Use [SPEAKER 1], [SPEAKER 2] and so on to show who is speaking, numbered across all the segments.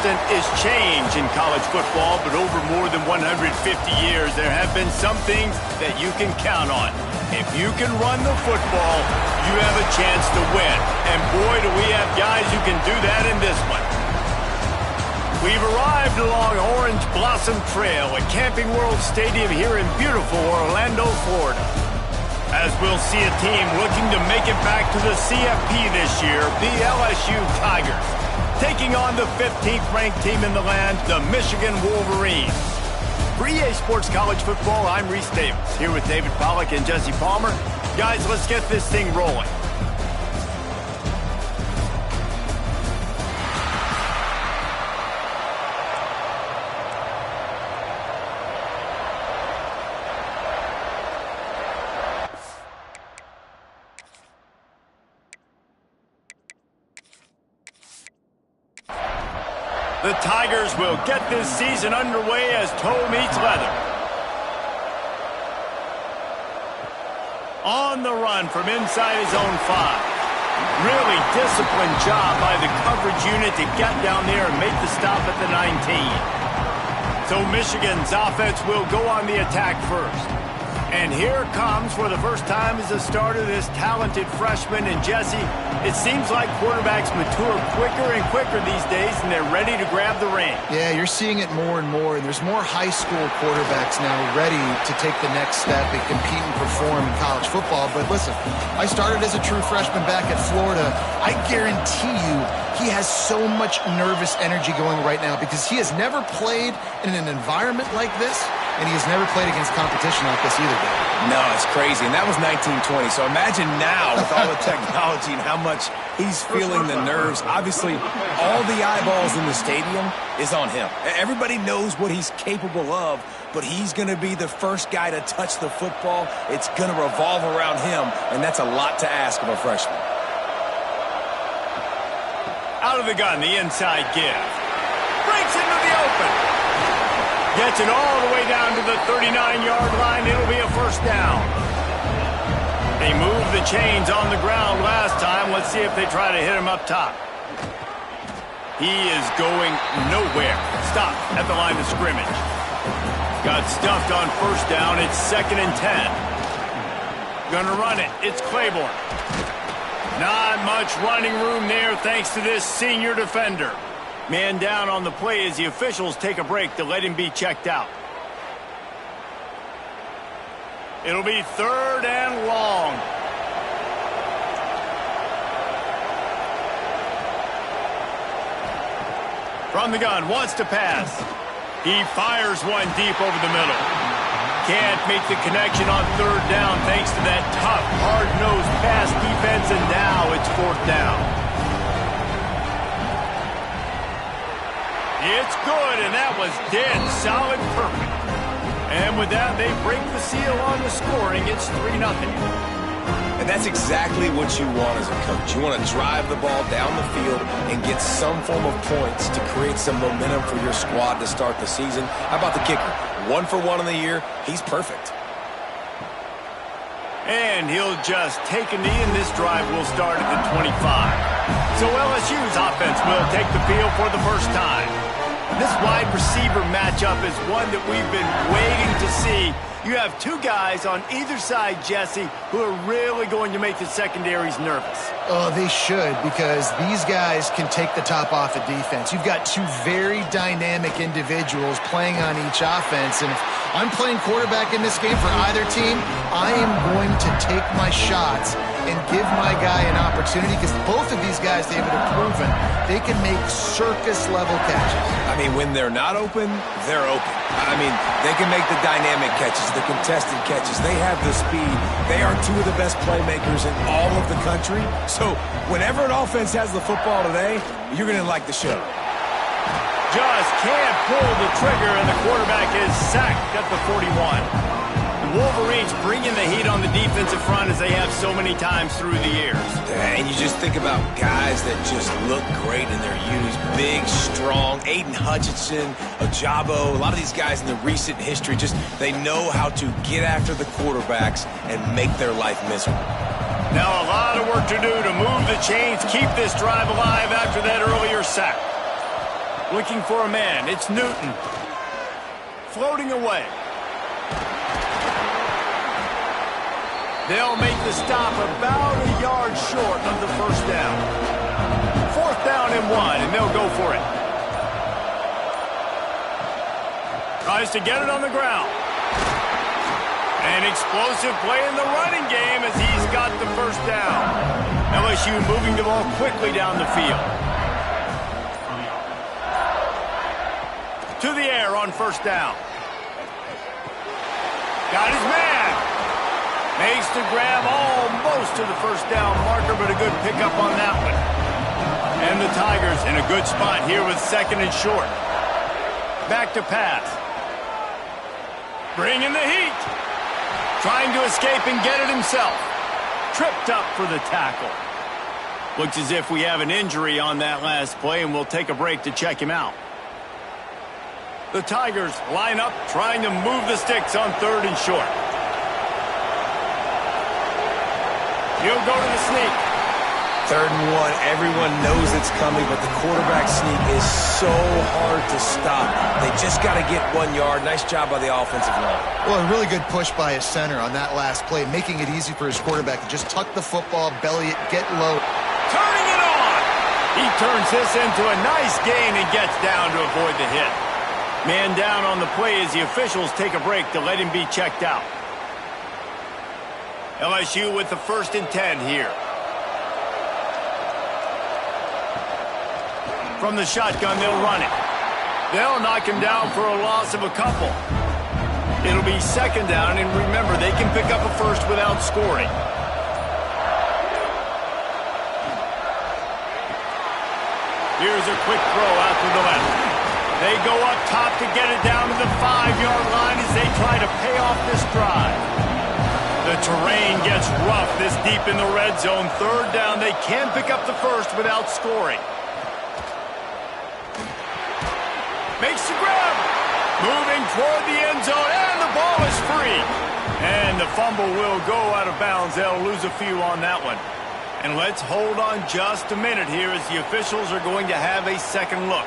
[SPEAKER 1] constant is change in college football, but over more than 150 years, there have been some things that you can count on. If you can run the football, you have a chance to win. And boy, do we have guys who can do that in this one. We've arrived along Orange Blossom Trail at Camping World Stadium here in beautiful Orlando, Florida. As we'll see a team looking to make it back to the CFP this year, the LSU Tigers, taking on the 15th ranked team in the land, the Michigan Wolverines. For EA Sports College Football, I'm Reese Davis, here with David Pollack and Jesse Palmer. Guys, let's get this thing rolling. The Tigers will get this season underway as toe meets leather. On the run from inside his own 5. Really disciplined job by the coverage unit to get down there and make the stop at the 19. So Michigan's offense will go on the attack first. And here comes, for the first time as a starter, this talented freshman. And Jesse, it seems like quarterbacks mature quicker and quicker these days, and they're ready to grab the reins.
[SPEAKER 2] Yeah, you're seeing it more and more, and there's more high school quarterbacks now ready to take the next step and compete and perform in college football. But listen, I started as a true freshman back at Florida. I guarantee you he has so much nervous energy going right now because he has never played in an environment like this, and he has never played against competition like this either, Dave.
[SPEAKER 3] No, it's crazy, and that was 1920. So imagine now with all the technology and how much he's feeling the nerves. Obviously, all the eyeballs in the stadium is on him. Everybody knows what he's capable of, but he's going to be the first guy to touch the football. It's going to revolve around him, and that's a lot to ask of a freshman.
[SPEAKER 1] Out of the gun, the inside give. Breaks into the open. Gets it all the way down to the 39-yard line. It'll be a first down. They moved the chains on the ground last time. Let's see if they try to hit him up top. He is going nowhere. Stop at the line of scrimmage. Got stuffed on first down. It's 2nd and 10. Gonna run it. It's Claiborne. Not much running room there thanks to this senior defender. Man down on the play as the officials take a break to let him be checked out. It'll be 3rd and long. From the gun, wants to pass. He fires one deep over the middle. Can't make the connection on 3rd down thanks to that tough, hard-nosed pass defense, and now it's 4th down. It's good, and that was dead solid perfect. And with that, they break the seal on the scoring. It's 3-0.
[SPEAKER 3] And that's exactly what you want as a coach. You want to drive the ball down the field and get some form of points to create some momentum for your squad to start the season. How about the kicker? 1 for 1 in the year. He's perfect.
[SPEAKER 1] And he'll just take a knee, and this drive will start at the 25. So LSU's offense will take the field for the first time. This wide receiver matchup is one that we've been waiting to see. You have two guys on either side, Jesse, who are really going to make the secondaries nervous.
[SPEAKER 2] Oh, they should, because these guys can take the top off of defense. You've got two very dynamic individuals playing on each offense, and if I'm playing quarterback in this game for either team, I am going to take my shots and give my guy an opportunity, because both of these guys, David, have proven they can make circus-level catches.
[SPEAKER 3] I mean, when they're not open, they're open. I mean, they can make the dynamic catches, the contested catches. They have the speed. They are two of the best playmakers in all of the country. So whenever an offense has the football today, you're going to like the show.
[SPEAKER 1] Just can't pull the trigger, and the quarterback is sacked at the 41. The Wolverines bringing the heat on the defensive front as they have so many times through the years.
[SPEAKER 3] And you just think about guys that just look great in their youth. Big, strong, Aiden Hutchinson, Ojabo, a lot of these guys in the recent history, just they know how to get after the quarterbacks and make their life miserable.
[SPEAKER 1] Now a lot of work to do to move the chains, keep this drive alive after that earlier sack. Looking for a man. It's Newton. Floating away. They'll make the stop about a yard short of the first down. 4th down and 1, and they'll go for it. Tries to get it on the ground. An explosive play in the running game as he's got the first down. LSU moving the ball quickly down the field. To the air on first down. Got his man. Makes the grab almost to the first down marker, but a good pickup on that one. And the Tigers in a good spot here with 2nd and short. Back to pass. Bringing the heat. Trying to escape and get it himself. Tripped up for the tackle. Looks as if we have an injury on that last play, and we'll take a break to check him out. The Tigers line up, trying to move the sticks on 3rd and short. He'll go to the sneak.
[SPEAKER 3] 3rd and 1. Everyone knows it's coming, but the quarterback sneak is so hard to stop. They just got to get 1 yard. Nice job by the offensive line.
[SPEAKER 2] Well, a really good push by his center on that last play, making it easy for his quarterback to just tuck the football, belly it, get low.
[SPEAKER 1] Turning it on! He turns this into a nice gain and gets down to avoid the hit. Man down on the play as the officials take a break to let him be checked out. LSU with the 1st and 10 here. From the shotgun, they'll run it. They'll knock him down for a loss of a couple. It'll be 2nd down, and remember, they can pick up a first without scoring. Here's a quick throw out to the left. They go up top to get it down to the 5-yard line as they try to pay off this drive. The terrain gets rough this deep in the red zone. 3rd down, they can pick up the first without scoring. Makes the grab. Moving toward the end zone, and the ball is free. And the fumble will go out of bounds. They'll lose a few on that one. And let's hold on just a minute here as the officials are going to have a second look.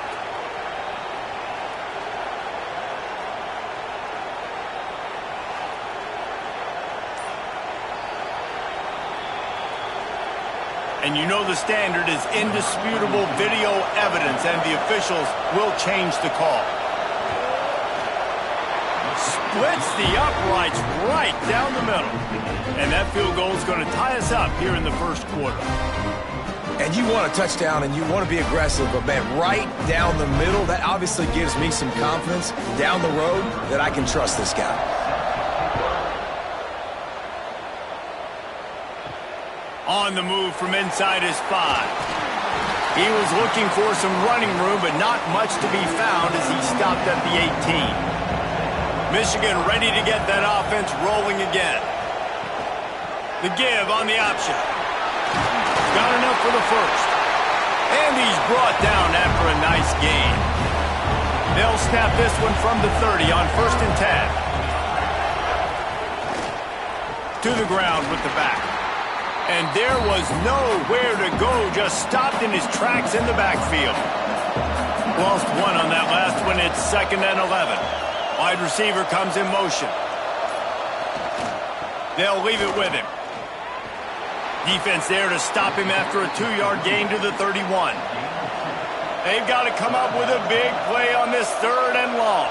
[SPEAKER 1] And you know the standard is indisputable video evidence, and the officials will change the call. Splits the uprights right down the middle. And that field goal is going to tie us up here in the first quarter.
[SPEAKER 3] And you want a touchdown, and you want to be aggressive, but, man, right down the middle, that obviously gives me some confidence down the road that I can trust this guy.
[SPEAKER 1] On the move from inside his 5. He was looking for some running room, but not much to be found as he stopped at the 18. Michigan ready to get that offense rolling again. The give on the option. Got enough for the first. And he's brought down after a nice gain. They'll snap this one from the 30 on 1st and 10. To the ground with the back. And there was nowhere to go, just stopped in his tracks in the backfield. Lost 1 on that last one. It's 2nd and 11. Wide receiver comes in motion. They'll leave it with him. Defense there to stop him after a 2-yard gain to the 31. They've got to come up with a big play on this 3rd and long.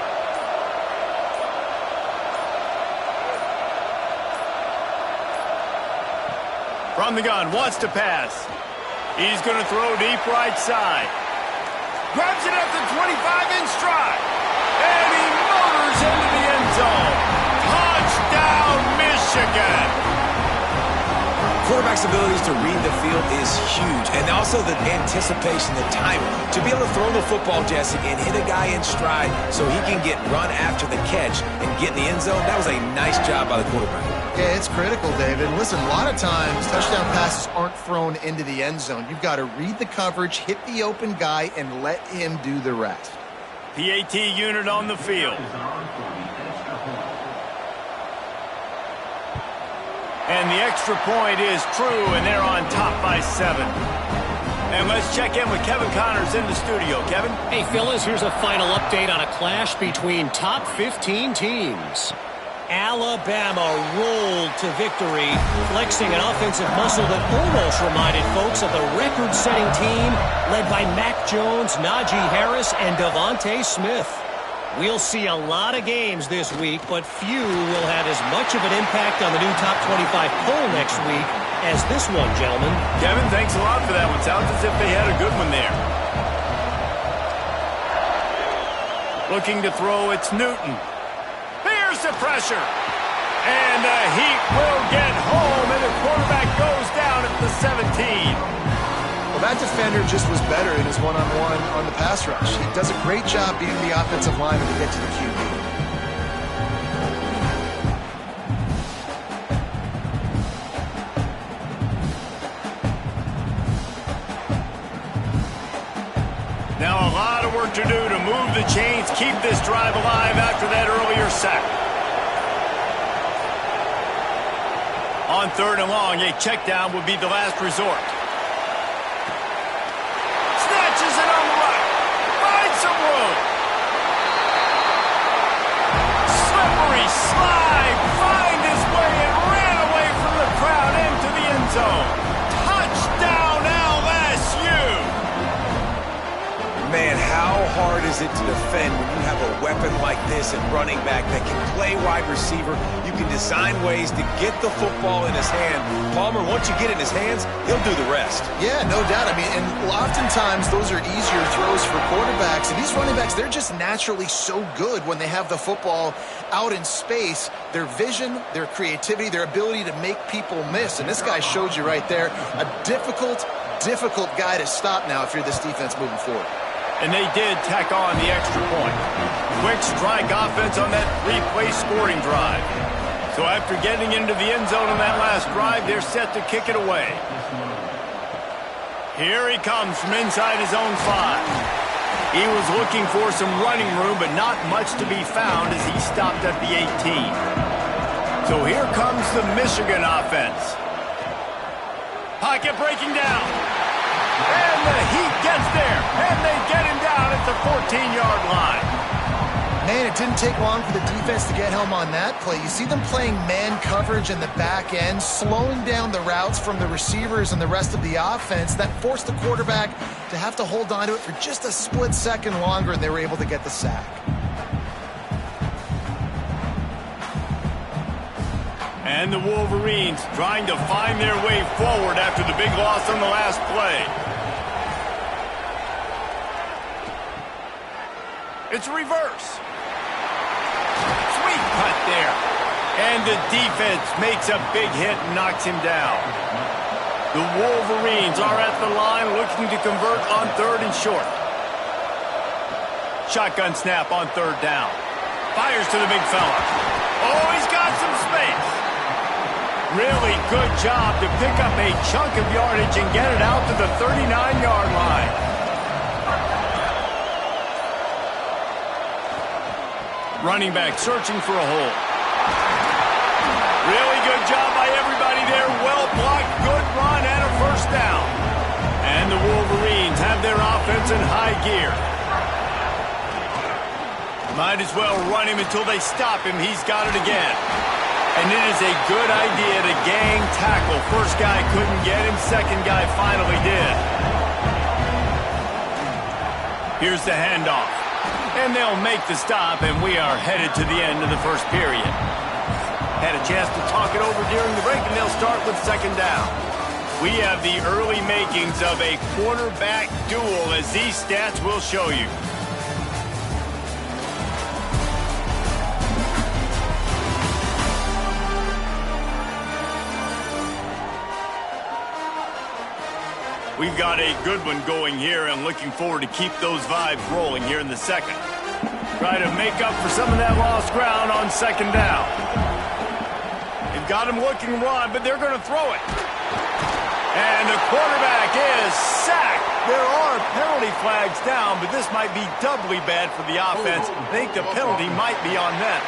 [SPEAKER 1] From the gun, wants to pass. He's going to throw deep right side. Grabs it at the 25 in stride. And he motors into the end zone. Touchdown, Michigan.
[SPEAKER 3] Quarterback's abilities to read the field is huge. And also the anticipation, the timing. To be able to throw the football, Jesse, and hit a guy in stride so he can get run after the catch and get in the end zone, that was a nice job by the quarterback.
[SPEAKER 2] Yeah, it's critical, David. Listen, a lot of times touchdown passes aren't thrown into the end zone. You've got to read the coverage, hit the open guy, and let him do the rest.
[SPEAKER 1] PAT unit on the field. And the extra point is true, and they're on top by 7. And let's check in with Kevin Connors in the studio. Kevin?
[SPEAKER 4] Hey, fellas, here's a final update on a clash between top 15 teams. Alabama rolled to victory, flexing an offensive muscle that almost reminded folks of the record-setting team led by Mac Jones, Najee Harris, and Devontae Smith. We'll see a lot of games this week, but few will have as much of an impact on the new top 25 poll next week as this one, gentlemen.
[SPEAKER 1] Kevin, thanks a lot for that one. Sounds as if they had a good one there. Looking to throw, it's Newton. Here's the pressure. And the Heat will get home, and the quarterback goes down at the 17.
[SPEAKER 2] Well, that defender just was better in his one-on-one on the pass rush. He does a great job beating the offensive lineman to get to the QB.
[SPEAKER 1] Now a lot of work to do to move the chains, keep this drive alive after that earlier sack. On 3rd and long, a check down would be the last resort. Snatches it on the right. Finds some room. Slippery slide. Find his way and ran away from the crowd into the end zone. Touchdown LSU.
[SPEAKER 3] Man, how hard is it to defend when you have a weapon like this at running back that can play wide receiver? You can design ways to get the football in his hand. Palmer, once you get it in his hands, he'll do the rest.
[SPEAKER 2] Yeah, no doubt. I mean, and oftentimes those are easier throws for quarterbacks. And these running backs, they're just naturally so good when they have the football out in space. Their vision, their creativity, their ability to make people miss. And this guy showed you right there, a difficult guy to stop now if you're this defense moving forward.
[SPEAKER 1] And they did tack on the extra point. Quick strike offense on that 3-play scoring drive. So after getting into the end zone on that last drive, they're set to kick it away. Here he comes from inside his own 5. He was looking for some running room, but not much to be found as he stopped at the 18. So here comes the Michigan offense. Pocket breaking down. And the Heat gets there, and they get him down at the 14-yard line.
[SPEAKER 2] Man, it didn't take long for the defense to get home on that play. You see them playing man coverage in the back end, slowing down the routes from the receivers and the rest of the offense. That forced the quarterback to have to hold on to it for just a split second longer, and they were able to get the sack.
[SPEAKER 1] And the Wolverines trying to find their way forward after the big loss on the last play. It's reverse. Sweet cut there. And the defense makes a big hit and knocks him down. The Wolverines are at the line looking to convert on 3rd and short. Shotgun snap on 3rd down. Fires to the big fella. Oh, he's got some space. Really good job to pick up a chunk of yardage and get it out to the 39-yard line. Running back searching for a hole. Really good job by everybody there. Well blocked, good run, and a 1st down. And the Wolverines have their offense in high gear. Might as well run him until they stop him. He's got it again. And it is a good idea to gang tackle. First guy couldn't get him, second guy finally did. Here's the handoff. And they'll make the stop, and we are headed to the end of the first period. Had a chance to talk it over during the break, and they'll start with 2nd down. We have the early makings of a quarterback duel, as these stats will show you. We've got a good one going here and looking forward to keep those vibes rolling here in the second. Try to make up for some of that lost ground on 2nd down. They've got him looking run, but they're going to throw it. And the quarterback is sacked. There are penalty flags down, but this might be doubly bad for the offense. I think the penalty might be on them.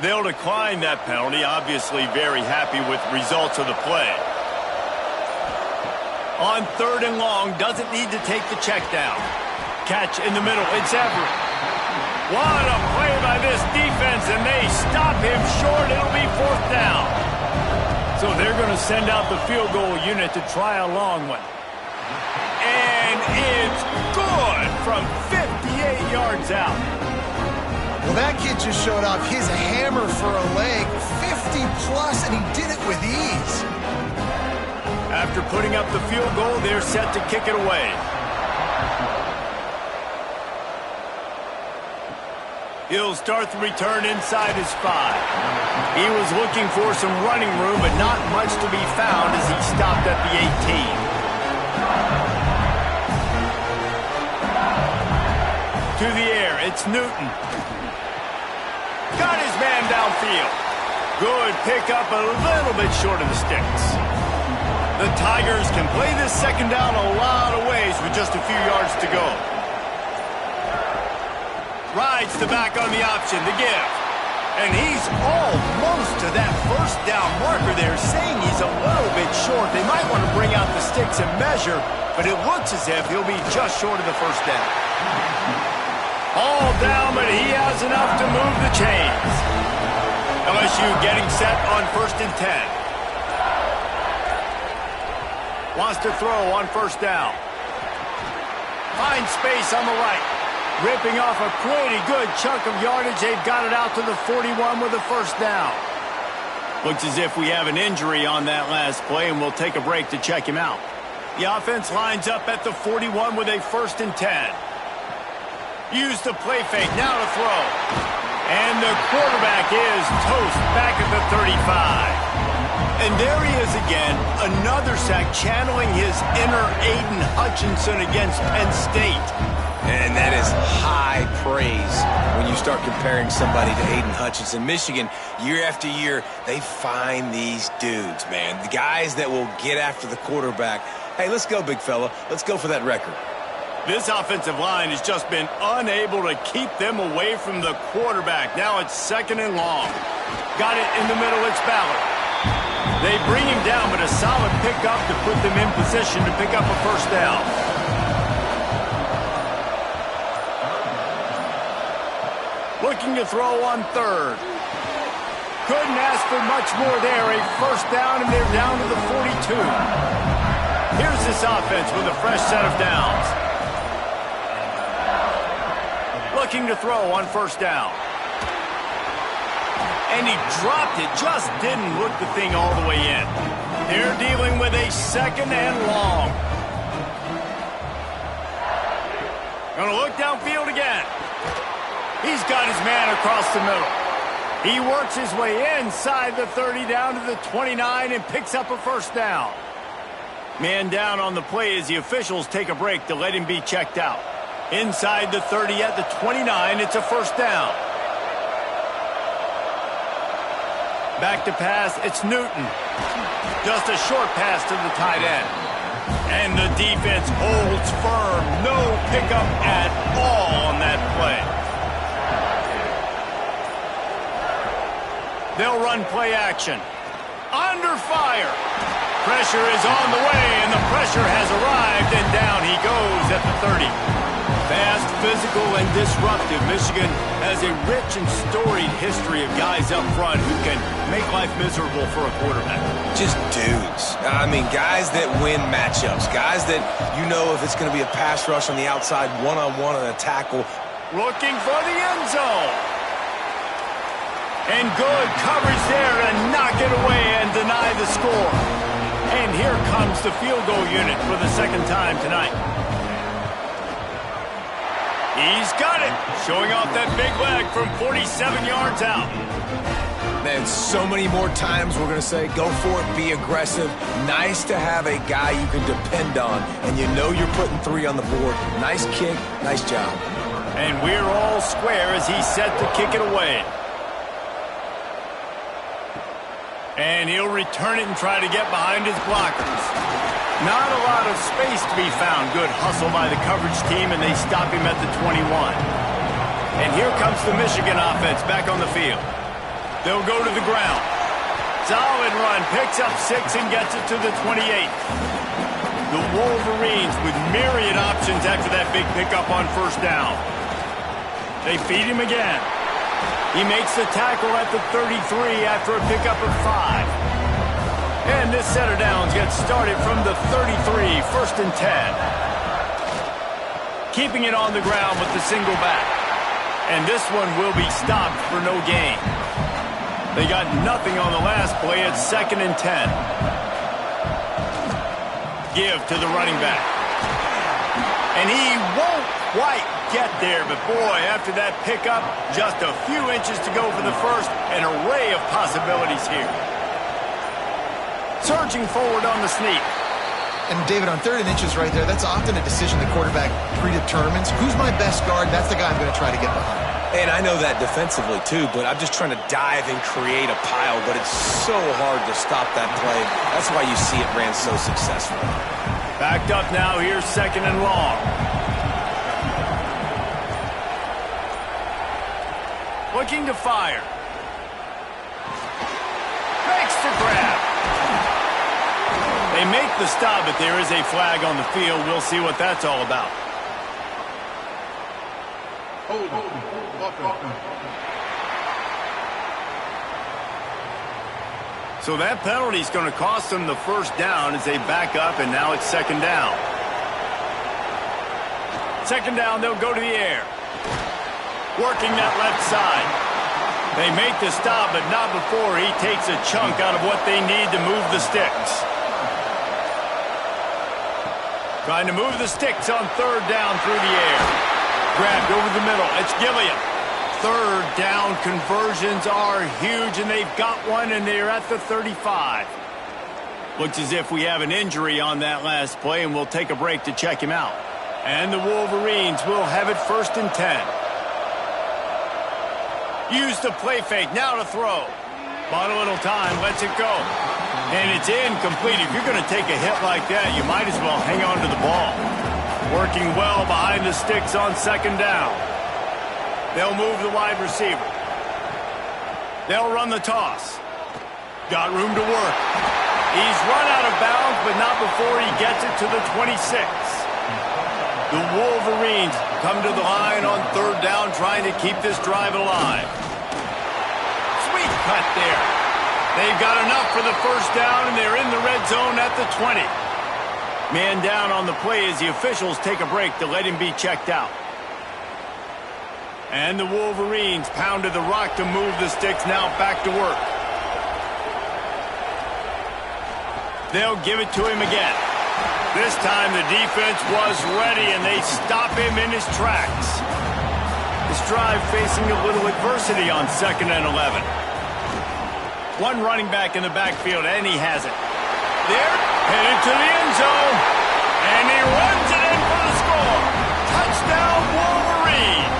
[SPEAKER 1] They'll decline that penalty, obviously very happy with the results of the play. On 3rd and long, doesn't need to take the check down. Catch in the middle, it's Everett. What a play by this defense, and they stop him short. It'll be 4th down. So they're going to send out the field goal unit to try a long one. And it's good from 58 yards out.
[SPEAKER 2] Well, that kid just showed off his hammer for a leg, 50-plus, and he did it with ease.
[SPEAKER 1] After putting up the field goal, they're set to kick it away. He'll start the return inside his 5. He was looking for some running room, but not much to be found as he stopped at the 18. To the air, it's Newton. Got his man downfield. Good pickup, a little bit short of the sticks. The Tigers can play this second down a lot of ways with just a few yards to go. Rides the back on the option, the give. And he's almost to that first down marker there, saying he's a little bit short. They might want to bring out the sticks and measure, but it looks as if he'll be just short of the first down. All down, but he has enough to move the chains. LSU getting set on 1st and 10. Wants to throw on 1st down. Finds space on the right. Ripping off a pretty good chunk of yardage. They've got it out to the 41 with a 1st down. Looks as if we have an injury on that last play, and we'll take a break to check him out. The offense lines up at the 41 with a 1st and 10. Use the play fake, now to throw. And the quarterback is toast back at the 35. And there he is again, another sack, channeling his inner Aiden Hutchinson against Penn State.
[SPEAKER 3] And that is high praise when you start comparing somebody to Aiden Hutchinson. Michigan, year after year, they find these dudes, man. The guys that will get after the quarterback. Hey, let's go, big fella. Let's go for that record.
[SPEAKER 1] This offensive line has just been unable to keep them away from the quarterback. Now it's 2nd and long. Got it in the middle, it's Ballard. They bring him down, but a solid pickup to put them in position to pick up a 1st down. Looking to throw on 3rd. Couldn't ask for much more there. A 1st down, and they're down to the 42. Here's this offense with a fresh set of downs. Looking to throw on 1st down. And he dropped it, just didn't look the thing all the way in. They're dealing with a 2nd and long. Gonna look downfield again. He's got his man across the middle. He works his way inside the 30 down to the 29 and picks up a 1st down. Man down on the play as the officials take a break to let him be checked out. Inside the 30 at the 29, it's a 1st down. Back to pass, it's Newton. Just a short pass to the tight end. And the defense holds firm. No pickup at all on that play. They'll run play action. Under fire. Pressure is on the way, and the pressure has arrived, and down he goes at the 30. Fast, physical, and disruptive, Michigan has a rich and storied history of guys up front who can make life miserable for a quarterback.
[SPEAKER 3] Just dudes. I mean, guys that win matchups. Guys that you know if it's going to be a pass rush on the outside, one-on-one on a tackle.
[SPEAKER 1] Looking for the end zone. And good coverage there to knock it away and deny the score. And here comes the field goal unit for the 2nd time tonight. He's got it, showing off that big leg from 47 yards out.
[SPEAKER 3] Man, so many more times we're going to say, go for it, be aggressive. Nice to have a guy you can depend on, and you know you're putting 3 on the board. Nice kick, nice job.
[SPEAKER 1] And we're all square as he's set to kick it away. And he'll return it and try to get behind his blockers. Not a lot of space to be found. Good hustle by the coverage team, and they stop him at the 21. And here comes the Michigan offense back on the field. They'll go to the ground. Solid run. Picks up 6 and gets it to the 28. The Wolverines with myriad options after that big pickup on first down. They feed him again. He makes the tackle at the 33 after a pickup of 5. And this set of downs gets started from the 33, 1st and 10. Keeping it on the ground with the single back. And this one will be stopped for no gain. They got nothing on the last play. It's 2nd and 10. Give to the running back. And he won't quite get there, but boy, after that pickup, just a few inches to go for the first. An array of possibilities here. Surging forward on the sneak.
[SPEAKER 2] And David, on 3rd and inches right there, that's often a decision the quarterback predetermines. Who's my best guard? That's the guy I'm going to try to get behind.
[SPEAKER 3] And I know that defensively, too, but I'm just trying to dive and create a pile, but it's so hard to stop that play. That's why you see it ran so successfully.
[SPEAKER 1] Backed up now, here's 2nd and long. Looking to fire. Makes the grab. They make the stop, but there is a flag on the field. We'll see what that's all about. So that penalty is going to cost them the first down as they back up, and now it's 2nd down. 2nd down, they'll go to the air. Working that left side. They make the stop, but not before he takes a chunk out of what they need to move the sticks. Trying to move the sticks on 3rd down through the air. Grabbed over the middle. It's Gilliam. 3rd down conversions are huge, and they've got one, and they're at the 35. Looks as if we have an injury on that last play, and we'll take a break to check him out. And the Wolverines will have it 1st and 10. Use the play fake. Now to throw. Bought a little time. Lets it go. And it's incomplete. If you're going to take a hit like that, you might as well hang on to the ball. Working well behind the sticks on 2nd down. They'll move the wide receiver. They'll run the toss. Got room to work. He's run out of bounds, but not before he gets it to the 26. The Wolverines come to the line on 3rd down, trying to keep this drive alive. Sweet cut there. They've got enough for the first down, and they're in the red zone at the 20. Man down on the play as the officials take a break to let him be checked out. And the Wolverines pounded the rock to move the sticks, now back to work. They'll give it to him again. This time the defense was ready, and they stop him in his tracks. This drive facing a little adversity on 2nd and 11. One running back in the backfield, and he has it. There, headed to the end zone, and he runs it in for the score. Touchdown, Wolverines.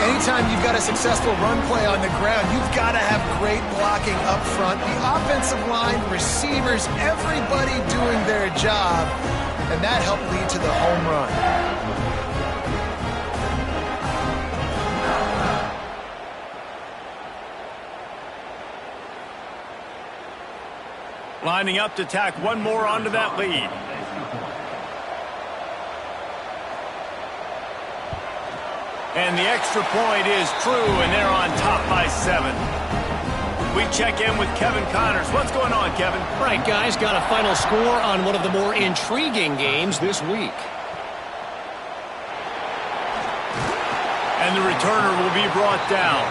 [SPEAKER 2] Anytime you've got a successful run play on the ground, you've got to have great blocking up front. The offensive line, receivers, everybody doing their job, and that helped lead to the home run.
[SPEAKER 1] Lining up to tack one more onto that lead. And the extra point is true, and they're on top by 7. We check in with Kevin Connors. What's going on, Kevin?
[SPEAKER 4] Right, guys, got a final score on one of the more intriguing games this week.
[SPEAKER 1] And the returner will be brought down.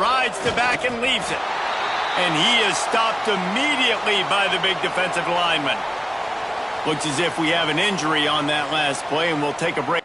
[SPEAKER 1] Rides to back and leaves it. And he is stopped immediately by the big defensive lineman. Looks as if we have an injury on that last play, and we'll take a break.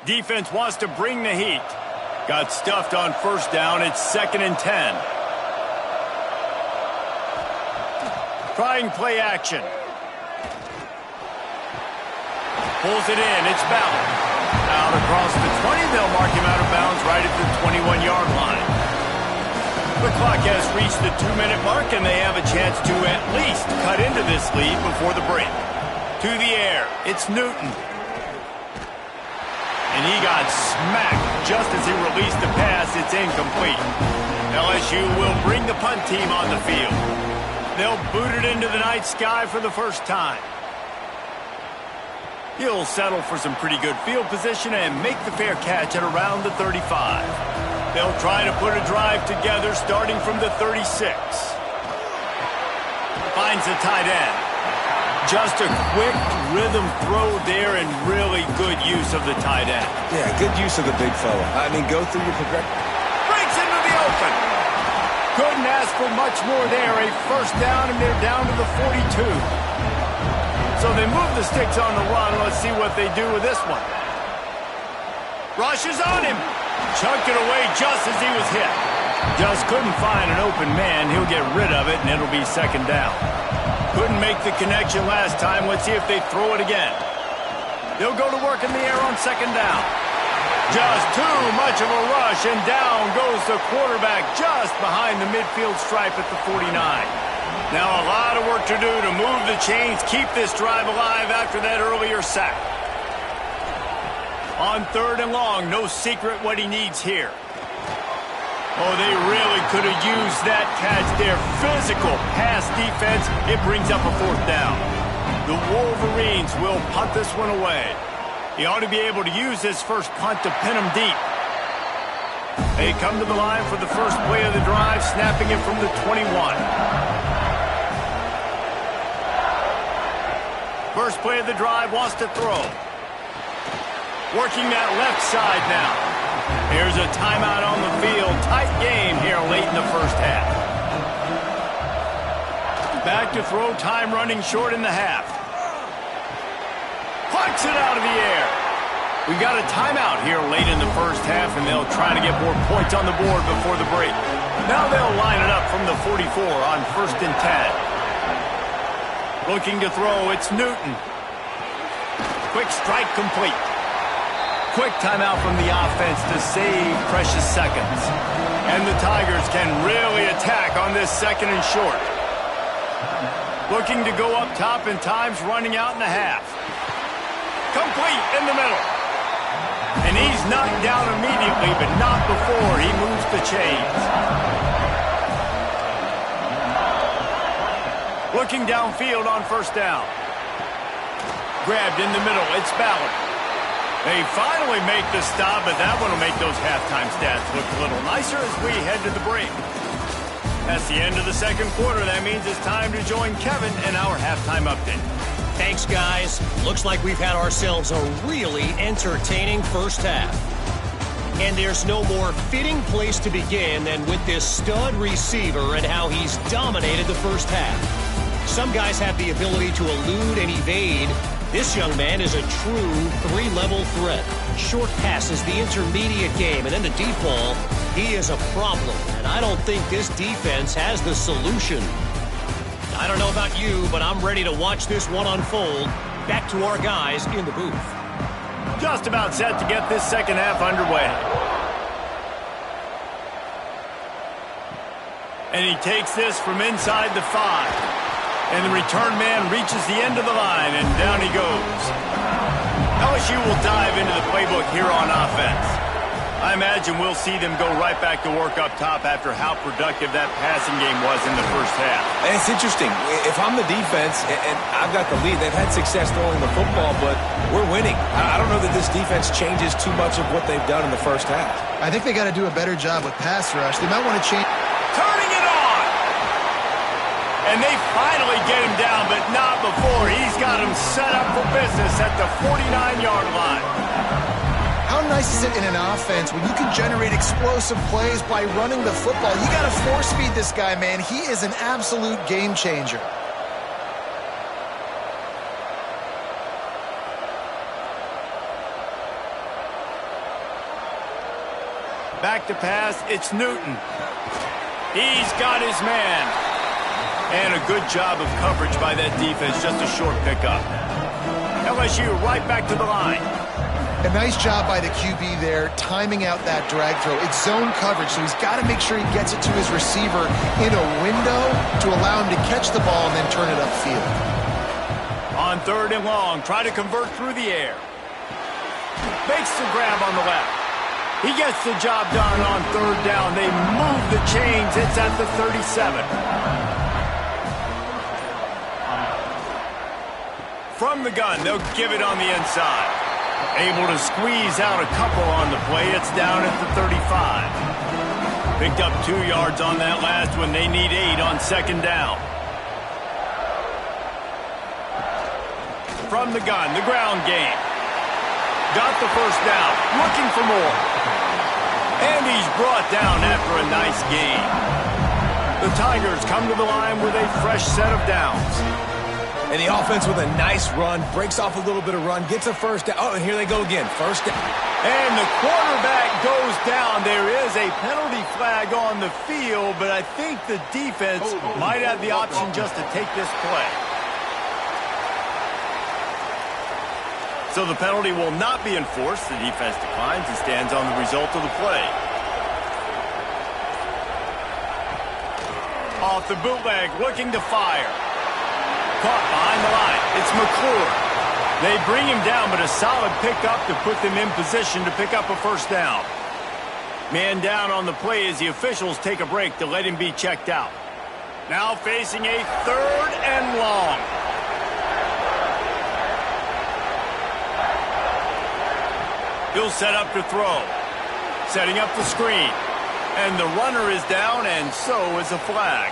[SPEAKER 1] Defense wants to bring the heat. Got stuffed on first down. It's 2nd and 10. Trying play action. Pulls it in. It's Ballard. Out across the 20. They'll mark him out of bounds right at the 21-yard line. The clock has reached the 2-minute mark, and they have a chance to at least cut into this lead before the break. To the air. It's Newton. And he got smacked just as he released the pass. It's incomplete. LSU will bring the punt team on the field. They'll boot it into the night sky for the first time. He'll settle for some pretty good field position and make the fair catch at around the 35. They'll try to put a drive together starting from the 36. Finds the tight end. Just a quick rhythm throw there and really good use of the tight end.
[SPEAKER 3] Yeah, good use of the big fella. I mean, go through your progression.
[SPEAKER 1] Breaks into the open. Couldn't ask for much more there. A first down, and they're down to the 42. So they move the sticks on the run. Let's see what they do with this one. Rushes on him. Chunked it away just as he was hit. Just couldn't find an open man. He'll get rid of it, and it'll be 2nd down. Couldn't make the connection last time. Let's see if they throw it again. They'll go to work in the air on 2nd down. Just too much of a rush, and down goes the quarterback just behind the midfield stripe at the 49. Now a lot of work to do to move the chains, keep this drive alive after that earlier sack. On 3rd and long, no secret what he needs here. Oh, they really could have used that catch there. Physical pass defense. It brings up a 4th down. The Wolverines will punt this one away. He ought to be able to use this first punt to pin him deep. They come to the line for the first play of the drive, snapping it from the 21. First play of the drive, wants to throw. Working that left side now. Here's a timeout on the field. Tight game here late in the first half. Back to throw, time running short in the half. Plucks it out of the air. We've got a timeout here late in the first half, and they'll try to get more points on the board before the break. Now they'll line it up from the 44 on 1st and 10. Looking to throw, it's Newton. Quick strike complete. Quick timeout from the offense to save precious seconds. And the Tigers can really attack on this 2nd and short. Looking to go up top, and time's running out in the half. Complete in the middle. And he's knocked down immediately, but not before he moves the chains. Looking downfield on 1st down. Grabbed in the middle. It's Ballard. They finally make the stop, but that one will make those halftime stats look a little nicer as we head to the break. That's the end of the 2nd quarter. That means it's time to join Kevin in our halftime update.
[SPEAKER 4] Thanks, guys. Looks like we've had ourselves a really entertaining first half. And there's no more fitting place to begin than with this stud receiver and how he's dominated the first half. Some guys have the ability to elude and evade. This young man is a true 3-level threat. Short passes, the intermediate game, and then the deep ball. He is a problem, and I don't think this defense has the solution. I don't know about you, but I'm ready to watch this one unfold. Back to our guys in the booth.
[SPEAKER 1] Just about set to get this 2nd half underway. And he takes this from inside the 5. And the return man reaches the end of the line, and down he goes. LSU will dive into the playbook here on offense. I imagine we'll see them go right back to work up top after how productive that passing game was in the first half.
[SPEAKER 3] And it's interesting. If I'm the defense and I've got the lead, they've had success throwing the football, but we're winning. I don't know that this defense changes too much of what they've done in the first half.
[SPEAKER 2] I think they got to do a better job with pass rush. They might want to change.
[SPEAKER 1] Turning it on! And they finally get him down, but not before. He's got him set up for business at the 49-yard line.
[SPEAKER 2] How nice is it in an offense when you can generate explosive plays by running the football? You got to force feed this guy, man. He is an absolute game changer.
[SPEAKER 1] Back to pass, it's Newton. He's got his man. And a good job of coverage by that defense, just a short pickup. LSU right back to the line.
[SPEAKER 2] A nice job by the QB there, timing out that drag throw. It's zone coverage, so he's got to make sure he gets it to his receiver in a window to allow him to catch the ball and then turn it upfield.
[SPEAKER 1] On 3rd and long, try to convert through the air. Makes the grab on the left. He gets the job done on 3rd down. They move the chains. It's at the 37. From the gun, they'll give it on the inside. Able to squeeze out a couple on the play. It's down at the 35. Picked up 2 yards on that last one. They need 8 on 2nd down. From the gun, the ground game. Got the 1st down. Looking for more. And he's brought down after a nice gain. The Tigers come to the line with a fresh set of downs.
[SPEAKER 3] And the offense with a nice run, breaks off a little bit of run, gets a 1st down. Oh, and here they go again, 1st down.
[SPEAKER 1] And the quarterback goes down. There is a penalty flag on the field, but I think the defense might have the option just to take this play. So the penalty will not be enforced. The defense declines and stands on the result of the play. Off the bootleg, looking to fire. Caught behind the line. It's McClure. They bring him down, but a solid pickup to put them in position to pick up a 1st down. Man down on the play as the officials take a break to let him be checked out. Now facing a 3rd and long. He'll set up to throw. Setting up the screen. And the runner is down, and so is a flag.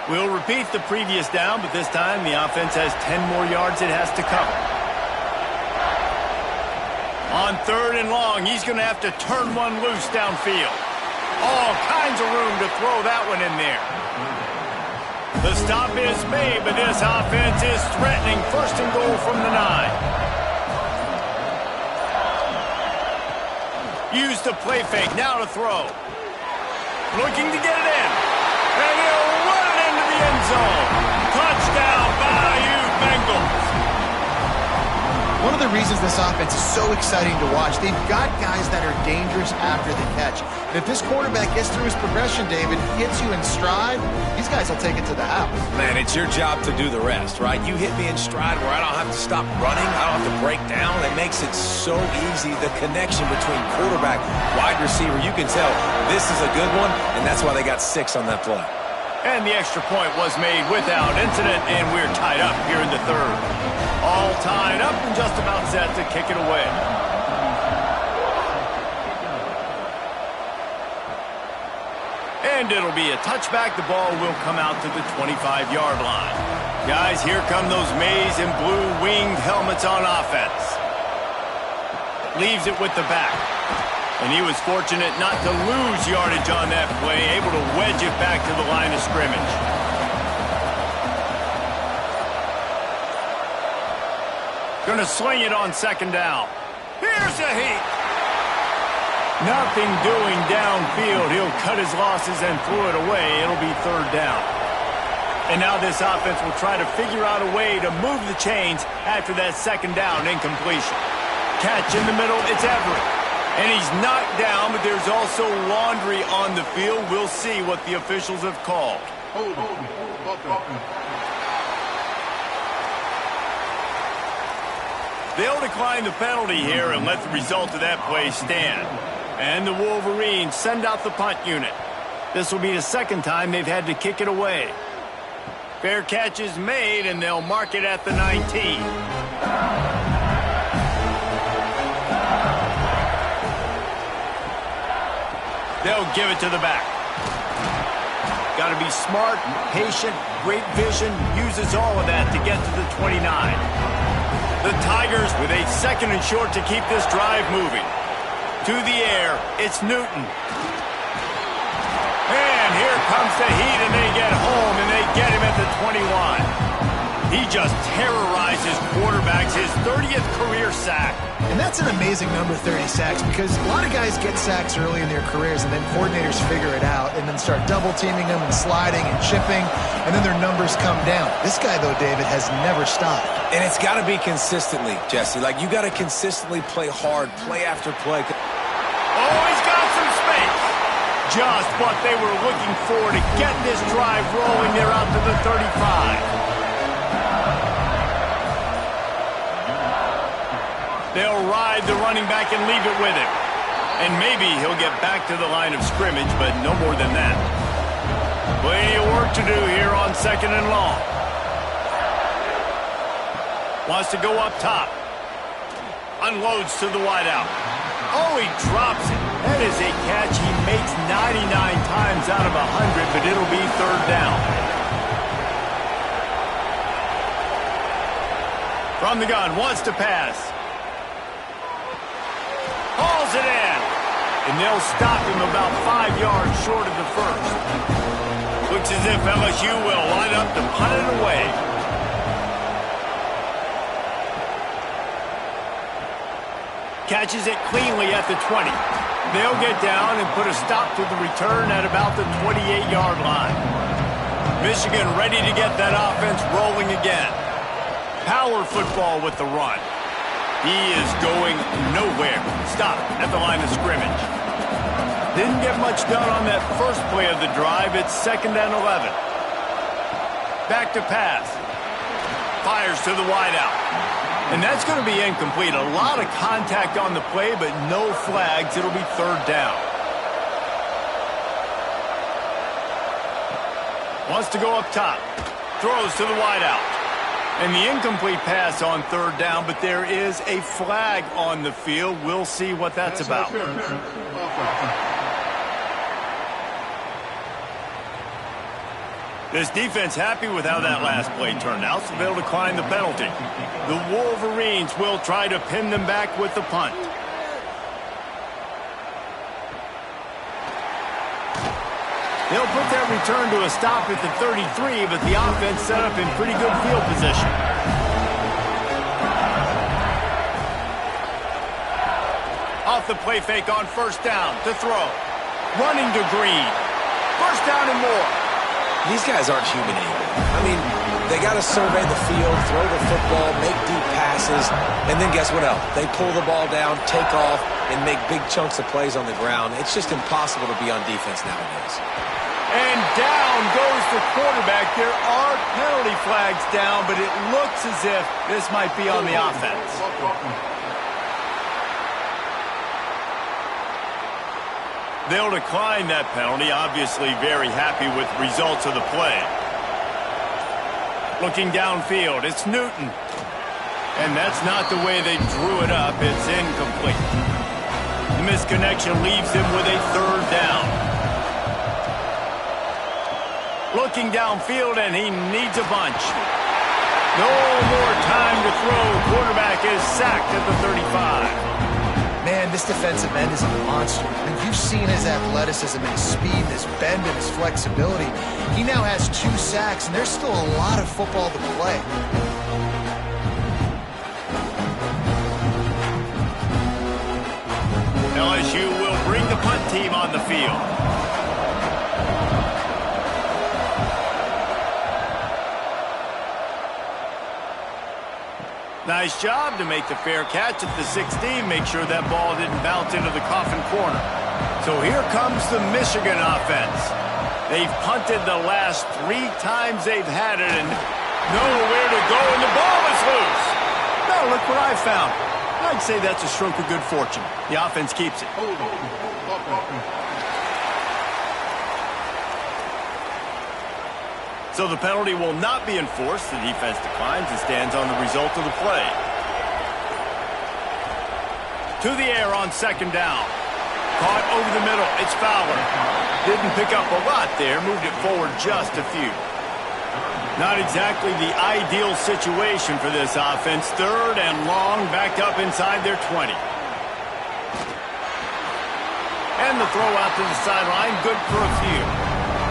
[SPEAKER 1] We'll repeat the previous down, but this time the offense has 10 more yards it has to cover. On 3rd and long, he's going to have to turn one loose downfield. All kinds of room to throw that one in there. The stop is made, but this offense is threatening 1st and goal from the 9. Used the play fake, now to throw. Looking to get it in. And he'll run it into the end zone. Touchdown, Bayou Bengals.
[SPEAKER 2] One of the reasons this offense is so exciting to watch, they've got guys that are dangerous after the catch. And if this quarterback gets through his progression, David, hits you in stride, these guys will take it to the house.
[SPEAKER 3] Man, it's your job to do the rest, right? You hit me in stride where I don't have to stop running. I don't have to break down. It makes it so easy. The connection between quarterback, wide receiver, you can tell this is a good one, and that's why they got 6 on that play.
[SPEAKER 1] And the extra point was made without incident, and we're tied up here in the 3rd. All tied up and just about set to kick it away. And it'll be a touchback. The ball will come out to the 25-yard line. Guys, here come those maize and blue winged helmets on offense. Leaves it with the back. And he was fortunate not to lose yardage on that play, able to wedge it back to the line of scrimmage. Gonna sling it on 2nd down. Here's a heat. Nothing doing downfield. He'll cut his losses and throw it away. It'll be 3rd down. And now this offense will try to figure out a way to move the chains after that 2nd down incompletion. Catch in the middle, it's Everett. And he's knocked down, but there's also laundry on the field. We'll see what the officials have called. They'll decline the penalty here and let the result of that play stand. And the Wolverines send out the punt unit. This will be the 2nd time they've had to kick it away. Fair catch is made, and they'll mark it at the 19. They'll give it to the back. Got to be smart, patient, great vision, uses all of that to get to the 29. The Tigers with a 2nd and short to keep this drive moving. To the air, it's Newton. And here comes the heat, and they get home, and they get him at the 21. He just terrorizes quarterbacks, his 30th career sack.
[SPEAKER 2] And that's an amazing number, 30 sacks, because a lot of guys get sacks early in their careers, and then coordinators figure it out and then start double-teaming them and sliding and chipping, and then their numbers come down. This guy, though, David, has never stopped.
[SPEAKER 3] And it's got to be consistently, Jesse. Like, you got to consistently play hard, play after play.
[SPEAKER 1] Oh, he's got some space. Just what they were looking for to get this drive rolling. They're out to the 35. They'll ride the running back and leave it with him. And maybe he'll get back to the line of scrimmage, but no more than that. Plenty of work to do here on 2nd and long. Wants to go up top. Unloads to the wideout. Oh, he drops it. That is a catch he makes 99 times out of 100, but it'll be 3rd down. From the gun, wants to pass. Hauls it in. And they'll stop him about 5 yards short of the first. Looks as if LSU will line up to punt it away. Catches it cleanly at the 20. They'll get down and put a stop to the return at about the 28-yard line. Michigan ready to get that offense rolling again. Power football with the run. He is going nowhere. Stop at the line of scrimmage. Didn't get much done on that first play of the drive. It's 2nd and 11. Back to pass. Fires to the wideout. And that's going to be incomplete. A lot of contact on the play, but no flags. It'll be 3rd down. Wants to go up top. Throws to the wideout. And the incomplete pass on 3rd down, but there is a flag on the field. We'll see what that's about. This defense happy with how that last play turned out, so they'll decline the penalty. The Wolverines will try to pin them back with the punt. They'll put that return to a stop at the 33, but the offense set up in pretty good field position. Off the play fake on 1st down to throw. Running to Green. 1st down and more.
[SPEAKER 3] These guys aren't human anymore. I mean, they got to survey the field, throw the football, make deep passes, and then guess what else? They pull the ball down, take off, and make big chunks of plays on the ground. It's just impossible to be on defense nowadays.
[SPEAKER 1] And down goes the quarterback. There are penalty flags down, but it looks as if this might be on the offense. They'll decline that penalty, obviously very happy with results of the play. Looking downfield, it's Newton. And that's not the way they drew it up. It's incomplete. The misconnection leaves him with a 3rd down. Looking downfield, and he needs a bunch. No more time to throw. Quarterback is sacked at the 35.
[SPEAKER 2] Man, this defensive end is a monster. And you've seen his athleticism, his speed, his bend, and his flexibility. He now has 2 sacks, and there's still a lot of football to play.
[SPEAKER 1] LSU will bring the punt team on the field. Nice job to make the fair catch at the 16. Make sure that ball didn't bounce into the coffin corner. So here comes the Michigan offense. They've punted the last 3 times they've had it and nowhere to go, and the ball is loose. Now look what I found. I'd say that's a stroke of good fortune. The offense keeps it. So the penalty will not be enforced. The defense declines and stands on the result of the play. To the air on 2nd down. Caught over the middle. It's Fowler. Didn't pick up a lot there. Moved it forward just a few. Not exactly the ideal situation for this offense. 3rd and long, backed up inside their 20. And the throw out to the sideline. Good for a few.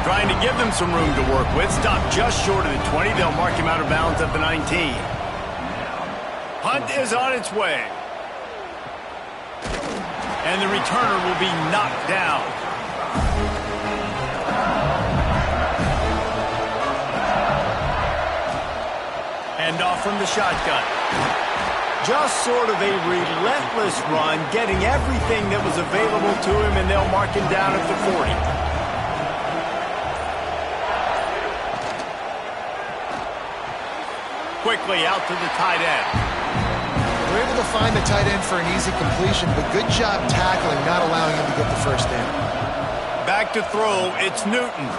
[SPEAKER 1] Trying to give them some room to work with. Stopped just short of the 20. They'll mark him out of bounds at the 19. Punt is on its way. And the returner will be knocked down. Hand off from the shotgun. Just sort of a relentless run, getting everything that was available to him, and they'll mark him down at the 40. Quickly out to the tight end.
[SPEAKER 2] They're able to find the tight end for an easy completion, but good job tackling, not allowing him to get the first down.
[SPEAKER 1] Back to throw, it's Newton.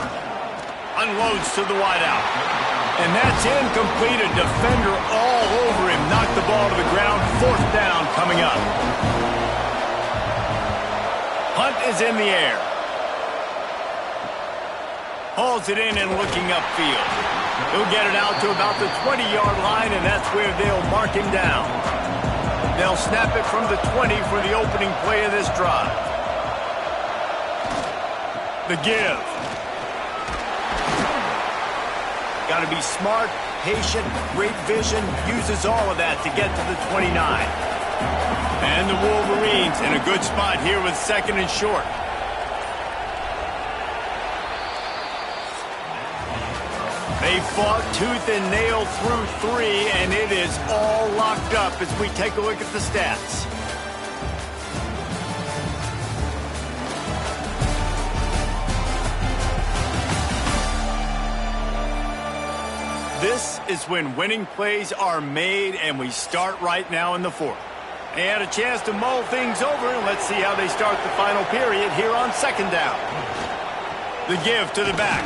[SPEAKER 1] Unloads to the wideout. And that's incomplete. A defender all over him. Knocked the ball to the ground. 4th down coming up. Hunt is in the air. Hauls it in and looking upfield. He'll get it out to about the 20-yard line, and that's where they'll mark him down. They'll snap it from the 20 for the opening play of this drive. The give. Got to be smart, patient, great vision, uses all of that to get to the 29. And the Wolverines in a good spot here with 2nd and short. They fought tooth and nail through 3, and it is all locked up as we take a look at the stats. This is when winning plays are made, and we start right now in the 4th. They had a chance to mull things over, and let's see how they start the final period here on 2nd down. The give to the back.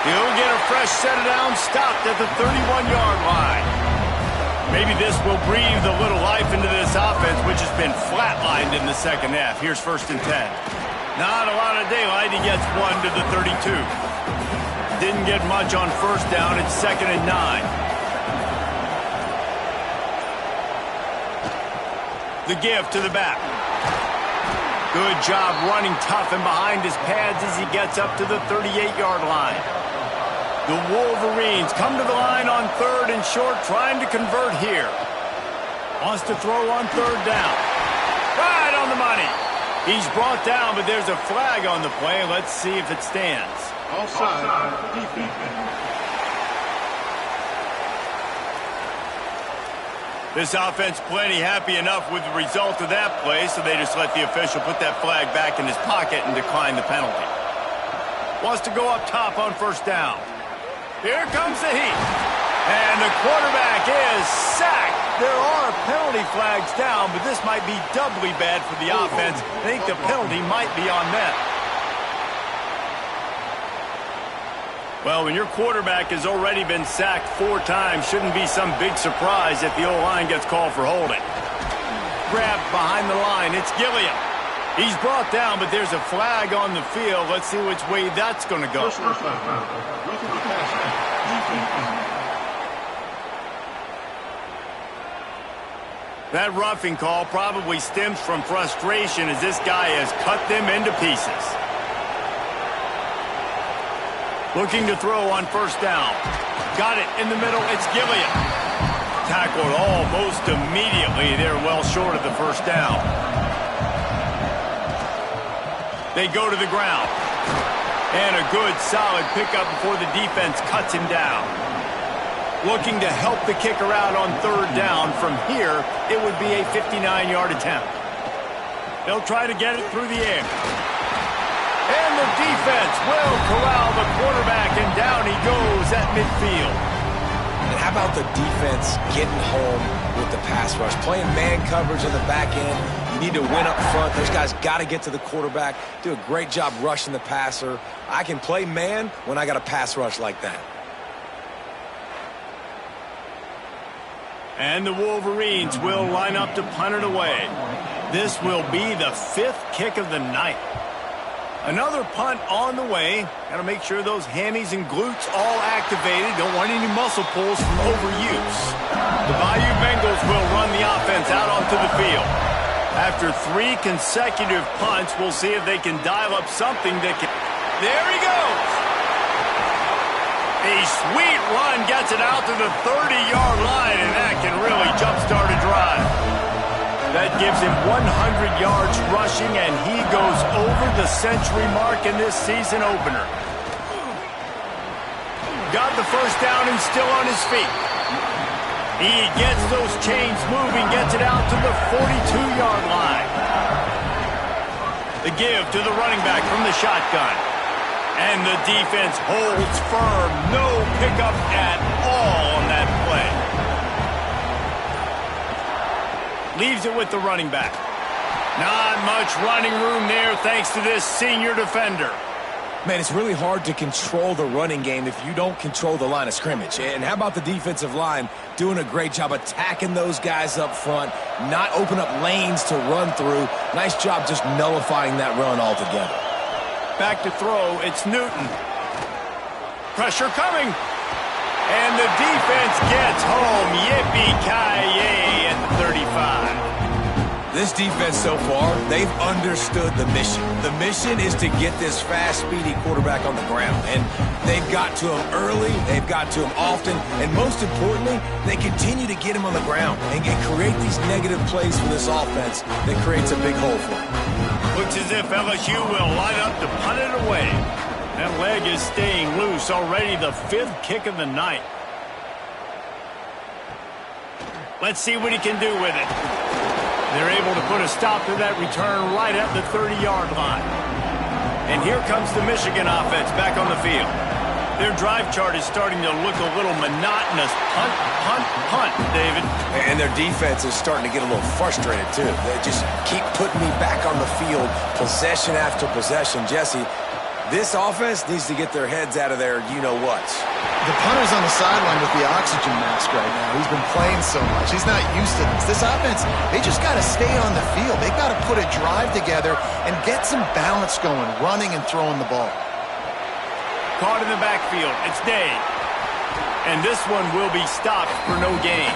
[SPEAKER 1] He'll get a fresh set of downs, stopped at the 31-yard line. Maybe this will breathe a little life into this offense, which has been flatlined in the 2nd half. Here's 1st and 10. Not a lot of daylight. He gets 1 to the 32. Didn't get much on 1st down. It's 2nd and 9. The give to the back. Good job running tough and behind his pads as he gets up to the 38-yard line. The Wolverines come to the line on 3rd and short, trying to convert here. Wants to throw on 3rd down. Right on the money. He's brought down, but there's a flag on the play. Let's see if it stands.
[SPEAKER 5] Offside. Defense.
[SPEAKER 1] This offense plenty happy enough with the result of that play, so they just let the official put that flag back in his pocket and decline the penalty. Wants to go up top on 1st down. Here comes the heat. And the quarterback is sacked. There are penalty flags down, but this might be doubly bad for the offense. I think the penalty might be on them. Well, when your quarterback has already been sacked 4 times, shouldn't be some big surprise if the O-line gets called for holding. Grabbed behind the line. It's Gilliam. He's brought down, but there's a flag on the field. Let's see which way that's going to go. That roughing call probably stems from frustration as this guy has cut them into pieces. Looking to throw on 1st down. Got it in the middle. It's Gilliam. Tackled almost immediately. They're well short of the 1st down. They go to the ground. And a good, solid pickup before the defense cuts him down. Looking to help the kicker out on 3rd down. From here, it would be a 59-yard attempt. They'll try to get it through the air. And the defense will corral the quarterback, and down he goes at midfield.
[SPEAKER 3] And how about the defense getting home with the pass rush? Playing man coverage in the back end. You need to win up front. Those guys got to get to the quarterback. Do a great job rushing the passer. I can play man when I got a pass rush like that.
[SPEAKER 1] And the Wolverines will line up to punt it away. This will be the 5th kick of the night. Another punt on the way. Got to make sure those hammies and glutes all activated. Don't want any muscle pulls from overuse. The Bayou Bengals will run the offense out onto the field. After 3 consecutive punts, we'll see if they can dial up something that can... There he goes. A sweet run gets it out to the 30-yard line, and that can really jumpstart a drive. That gives him 100 yards rushing, and he goes over the century mark in this season opener. Got the first down and still on his feet. He gets those chains moving, gets it out to the 42-yard line. The give to the running back from the shotgun. And the defense holds firm. No pickup at all on that play. Leaves it with the running back. Not much running room there thanks to this senior defender.
[SPEAKER 3] Man, it's really hard to control the running game if you don't control the line of scrimmage. And how about the defensive line doing a great job attacking those guys up front, not open up lanes to run through. Nice job just nullifying that run altogether.
[SPEAKER 1] Back to throw, it's Newton. Pressure coming. And the defense gets home. Yippee-ki-yay at the 35.
[SPEAKER 3] This defense so far, they've understood the mission. The mission is to get this fast, speedy quarterback on the ground. And they've got to him early, they've got to him often, and most importantly, they continue to get him on the ground and create these negative plays for this offense that creates a big hole for him.
[SPEAKER 1] Looks as if LSU will line up to punt it away. That leg is staying loose. Already the 5th kick of the night. Let's see what he can do with it. They're able to put a stop to that return right at the 30-yard line. And here comes the Michigan offense back on the field. Their drive chart is starting to look a little monotonous. Punt, punt, punt, David.
[SPEAKER 3] And their defense is starting to get a little frustrated, too. They just keep putting me back on the field, possession after possession. Jesse, this offense needs to get their heads out of their you-know-whats.
[SPEAKER 2] The punter's on the sideline with the oxygen mask right now. He's been playing so much. He's not used to this. This offense, they just got to stay on the field. They got to put a drive together and get some balance going, running and throwing the ball.
[SPEAKER 1] Caught in the backfield. It's Day. And this one will be stopped for no gain.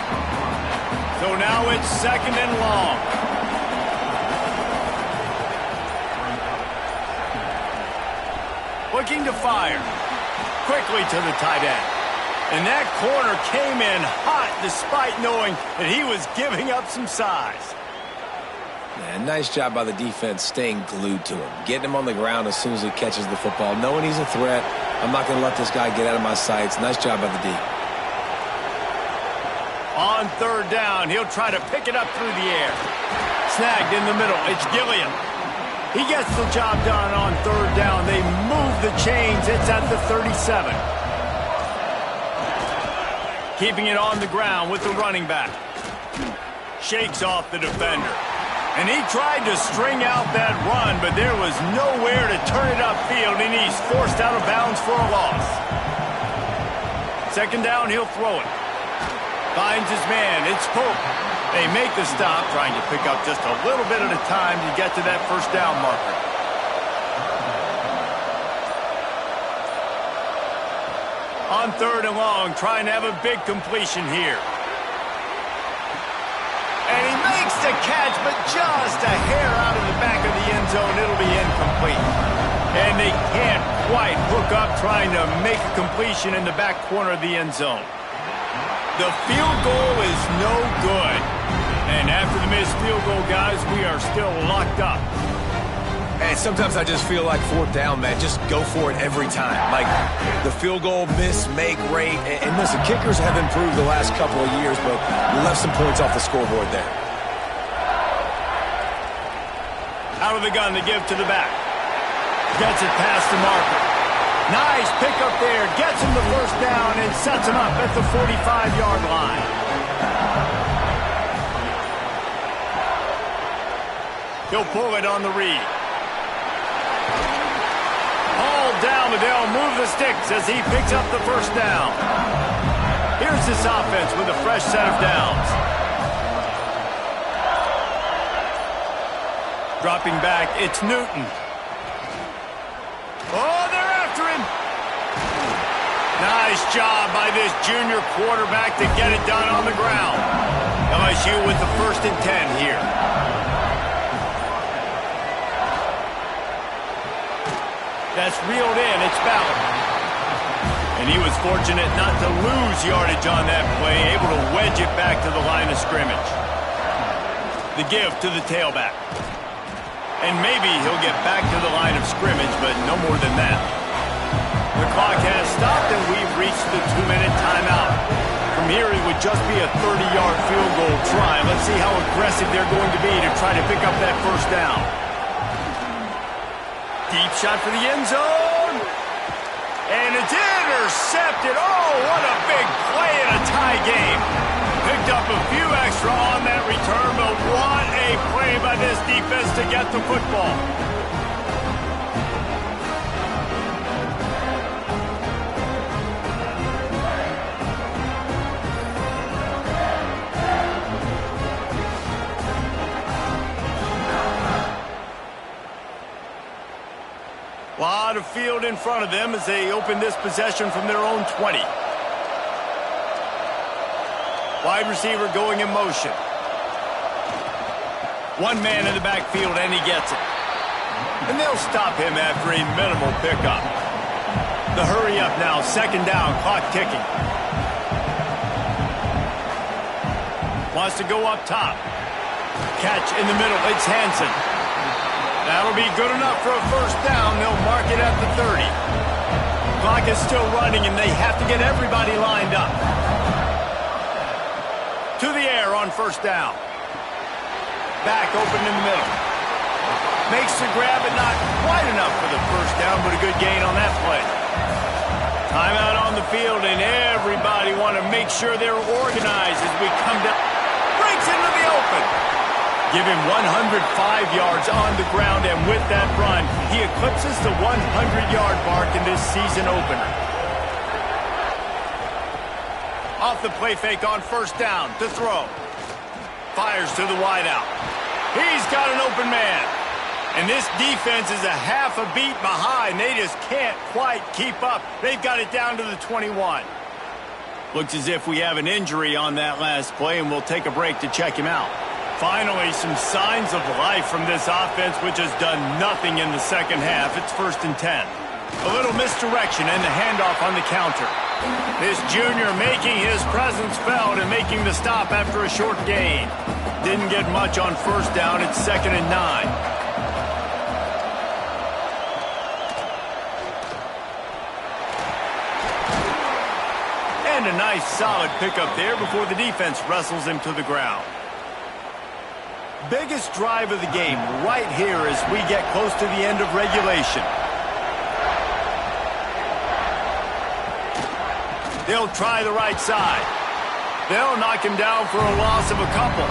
[SPEAKER 1] So now it's 2nd and long. Looking to fire. Quickly to the tight end. And that corner came in hot despite knowing that he was giving up some size.
[SPEAKER 3] Man, nice job by the defense staying glued to him. Getting him on the ground as soon as he catches the football. Knowing he's a threat. I'm not going to let this guy get out of my sights. Nice job by the D.
[SPEAKER 1] On 3rd down, he'll try to pick it up through the air. Snagged in the middle. It's Gilliam. He gets the job done on 3rd down. They move the chains. It's at the 37. Keeping it on the ground with the running back. Shakes off the defender. And he tried to string out that run, but there was nowhere to turn it upfield, and he's forced out of bounds for a loss. 2nd down, he'll throw it. Finds his man. It's Pope. They make the stop, trying to pick up just a little bit at a time to get to that 1st down marker. On 3rd and long, trying to have a big completion here. And he makes the catch, but just a hair out of the back of the end zone. It'll be incomplete. And they can't quite hook up trying to make a completion in the back corner of the end zone. The field goal is no good. And after the missed field goal, guys, we are still locked up.
[SPEAKER 3] And sometimes I just feel like 4th down, man. Just go for it every time. Like the field goal miss, make rate. And listen, kickers have improved the last couple of years, but you left some points off the scoreboard there.
[SPEAKER 1] Out of the gun to give to the back. Gets it past the marker. Nice pickup there. Gets him the 1st down and sets him up at the 45-yard line. He'll pull it on the read. All down, but they'll move the sticks as he picks up the 1st down. Here's this offense with a fresh set of downs. Dropping back, it's Newton. Oh, they're after him. Nice job by this junior quarterback to get it done on the ground. LSU with the 1st and 10 here. That's reeled in. It's Ballard. And he was fortunate not to lose yardage on that play, able to wedge it back to the line of scrimmage. The give to the tailback. And maybe he'll get back to the line of scrimmage, but no more than that. The clock has stopped, and we've reached the 2-minute timeout. From here, it would just be a 30-yard field goal try. Let's see how aggressive they're going to be to try to pick up that first down. Deep shot for the end zone. And it's intercepted. Oh, what a big play in a tie game. Picked up a few extra on that return, but what a play by this defense to get the football. A lot of field in front of them as they open this possession from their own 20. Wide receiver going in motion. One man in the backfield, and he gets it. And they'll stop him after a minimal pickup. The hurry up now, second down, clock ticking. Wants to go up top. Catch in the middle, it's Hansen. That'll be good enough for a first down. They'll mark it at the 30. Clock is still running, and they have to get everybody lined up. To the air on first down. Back open in the middle. Makes the grab, but not quite enough for the first down, but a good gain on that play. Timeout on the field, and everybody want to make sure they're organized as we come down. Breaks into the open. Give him 105 yards on the ground, and with that run, he eclipses the 100-yard mark in this season opener. Off the play fake on first down to throw. Fires to the wideout. He's got an open man. And this defense is a half a beat behind. They just can't quite keep up. They've got it down to the 21. Looks as if we have an injury on that last play, and we'll take a break to check him out. Finally, some signs of life from this offense, which has done nothing in the second half. It's 1st and 10. A little misdirection and the handoff on the counter. This junior making his presence felt and making the stop after a short gain. Didn't get much on first down. It's 2nd and 9. And a nice solid pickup there before the defense wrestles him to the ground. Biggest drive of the game right here as we get close to the end of regulation. They'll try the right side. They'll knock him down for a loss of a couple.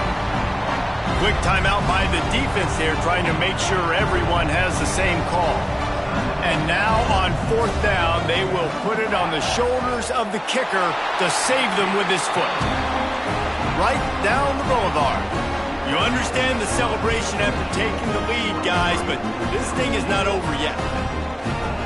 [SPEAKER 1] Quick timeout by the defense there, trying to make sure everyone has the same call. And now on 4th down, they will put it on the shoulders of the kicker to save them with his foot. Right down the boulevard. You understand the celebration after taking the lead, guys, but this thing is not over yet.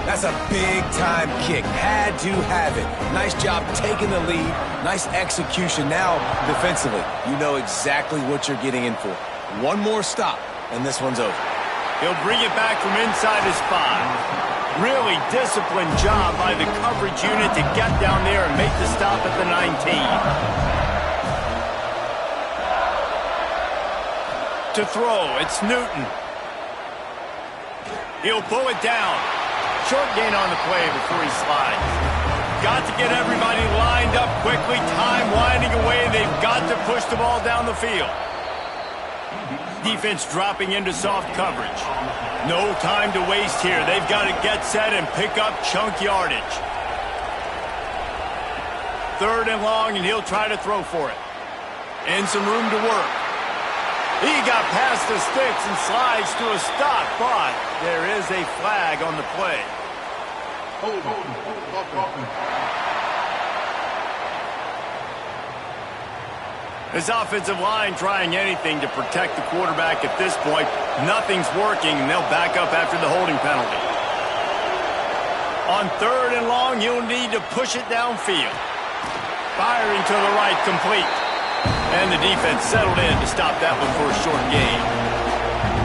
[SPEAKER 3] That's a big-time kick. Had to have it. Nice job taking the lead. Nice execution. Now, defensively, you know exactly what you're getting in for. One more stop, and this one's over.
[SPEAKER 1] He'll bring it back from inside his 5. Really disciplined job by the coverage unit to get down there and make the stop at the 19. To throw, it's Newton. He'll pull it down. Short gain on the play before he slides. Got to get everybody lined up quickly. Time winding away. They've got to push the ball down the field. Defense dropping into soft coverage. No time to waste here. They've got to get set and pick up chunk yardage. 3rd and long, and he'll try to throw for it. And some room to work. He got past the sticks and slides to a stop, but there is a flag on the play. This offensive line trying anything to protect the quarterback at this point. Nothing's working, and they'll back up after the holding penalty. On 3rd and long, you'll need to push it downfield. Firing to the right, complete. And the defense settled in to stop that one for a short gain.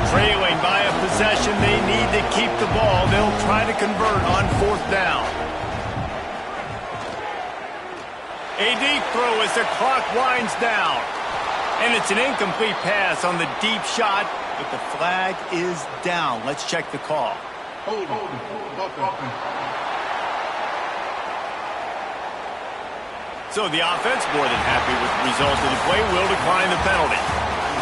[SPEAKER 1] Trailing by a possession, they need to keep the ball. They'll try to convert on 4th down. A deep throw as the clock winds down. And it's an incomplete pass on the deep shot, but the flag is down. Let's check the call. So the offense, more than happy with the result of the play, will decline the penalty.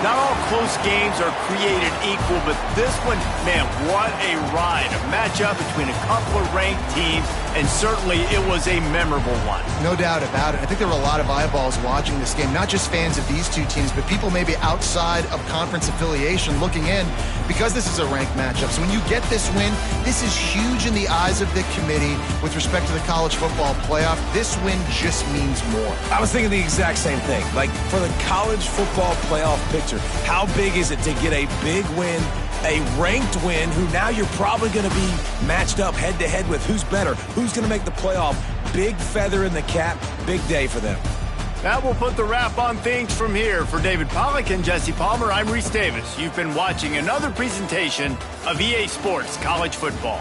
[SPEAKER 1] Not all close games are created equal, but this one, man, what a ride. A matchup between a couple of ranked teams, and certainly it was a memorable one.
[SPEAKER 2] No doubt about it. I think there were a lot of eyeballs watching this game, not just fans of these two teams, but people maybe outside of conference affiliation looking in because this is a ranked matchup. So when you get this win, this is huge in the eyes of the committee with respect to the college football playoff. This win just means more.
[SPEAKER 3] I was thinking the exact same thing. Like, for the college football playoff picture, how big is it to get a big win, a ranked win, who now you're probably going to be matched up head-to-head with who's better, who's going to make the playoff. Big feather in the cap, big day for them.
[SPEAKER 1] That will put the wrap on things from here. For David Pollack and Jesse Palmer, I'm Reese Davis. You've been watching another presentation of EA Sports College Football.